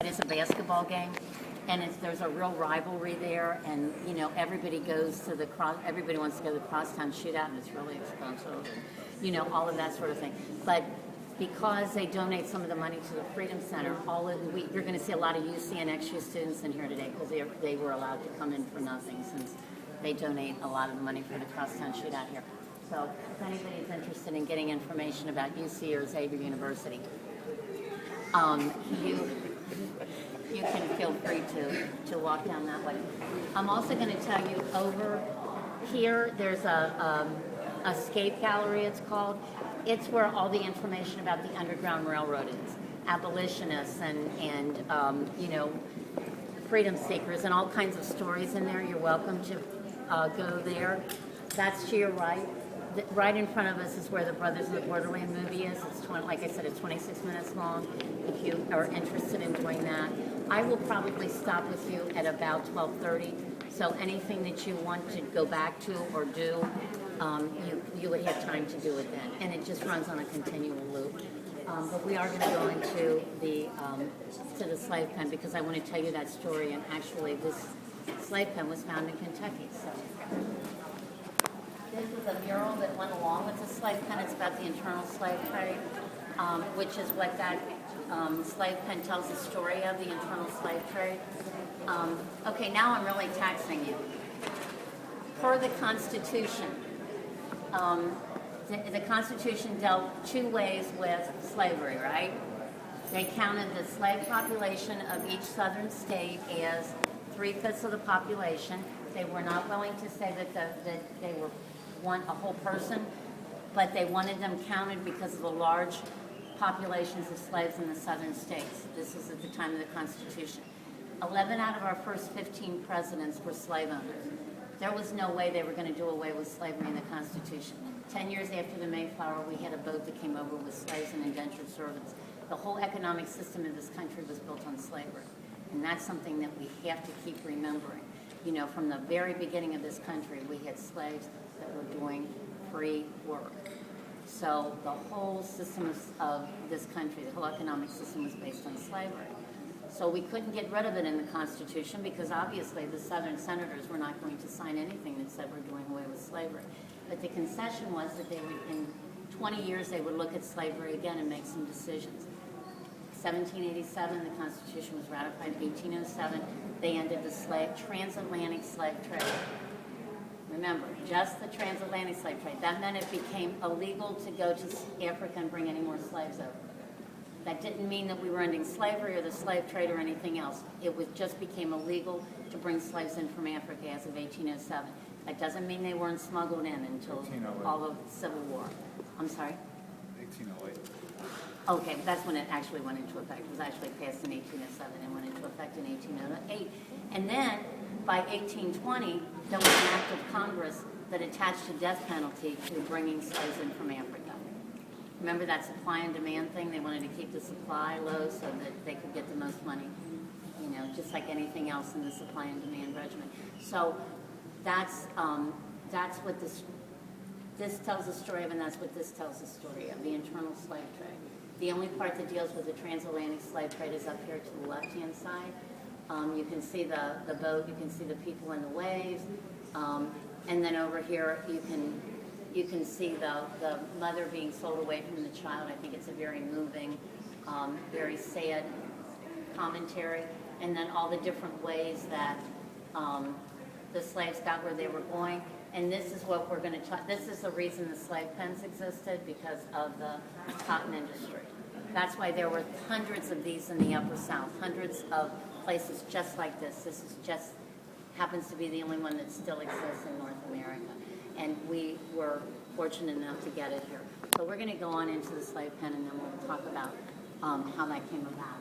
It's a basketball game, and there's a real rivalry there, and everybody goes to everybody wants to go to the crosstown shootout, and it's really expensive, and all of that sort of thing. But because they donate some of the money to the Freedom Center, you're going to see a lot of UC and XU students in here today because they were allowed to come in for nothing since they donate a lot of the money for the crosstown shootout here. So if anybody's interested in getting information about UC or Xavier University, you can feel free to walk down that way. I'm also going to tell you over here, there's a escape gallery, it's called. It's where all the information about the Underground Railroad is. Abolitionists and freedom seekers and all kinds of stories in there. You're welcome to go there. That's to your right. Right in front of us is where the Brothers of the Borderland movie is. It's like I said, it's 26 minutes long. If you are interested in doing that, I will probably stop with you at about 12:30. So anything that you want to go back to or do, you would have time to do it then. And it just runs on a continual loop. But we are going to go into the slave pen because I want to tell you that story. And actually, this slave pen was found in Kentucky. So. This is a mural that went along with the slave pen. It's about the internal slave trade, which is what that slave pen tells the story of, the internal slave trade. Okay, now I'm really taxing you. Per the Constitution, the Constitution dealt two ways with slavery, right? They counted the slave population of each southern state as 3/5 of the population. They were not willing to say that they were a whole person, but they wanted them counted because of the large populations of slaves in the southern states. This was at the time of the Constitution. 11 out of our first 15 presidents were slave owners. There was no way they were going to do away with slavery in the Constitution. 10 years after the Mayflower, we had a boat that came over with slaves and indentured servants. The whole economic system of this country was built on slavery, and that's something that we have to keep remembering. From the very beginning of this country, we had slaves that were doing free work. So the whole system of this country, the whole economic system was based on slavery. So we couldn't get rid of it in the Constitution because obviously the Southern senators were not going to sign anything that said we're doing away with slavery. But the concession was that they would, in 20 years, they would look at slavery again and make some decisions. 1787, the Constitution was ratified. 1807, they ended the transatlantic slave trade. Remember, just the transatlantic slave trade. That meant it became illegal to go to Africa and bring any more slaves over. That didn't mean that we were ending slavery or the slave trade or anything else. It just became illegal to bring slaves in from Africa as of 1807. That doesn't mean they weren't smuggled in until all of the Civil War. I'm sorry? 1808. Okay, but that's when it actually went into effect. It was actually passed in 1807 and went into effect in 1808. And then, by 1820, there was an act of Congress that attached a death penalty to bringing slaves in from Africa. Remember that supply and demand thing? They wanted to keep the supply low so that they could get the most money, just like anything else in the supply and demand regimen. So that's what this tells the story of, and that's what this tells the story of, the internal slave trade. The only part that deals with the transatlantic slave trade is up here to the left-hand side. You can see the boat, you can see the people in the waves, and then over here you can see the mother being sold away from the child. I think it's a very moving, very sad commentary, and then all the different ways that the slaves got where they were going. And this is what we're going to talk. This is the reason the slave pens existed, because of the cotton industry. That's why there were hundreds of these in the Upper South, hundreds of places just like this. This is just happens to be the only one that still exists in North America. And we were fortunate enough to get it here. So we're going to go on into the slave pen, and then we'll talk about how that came about.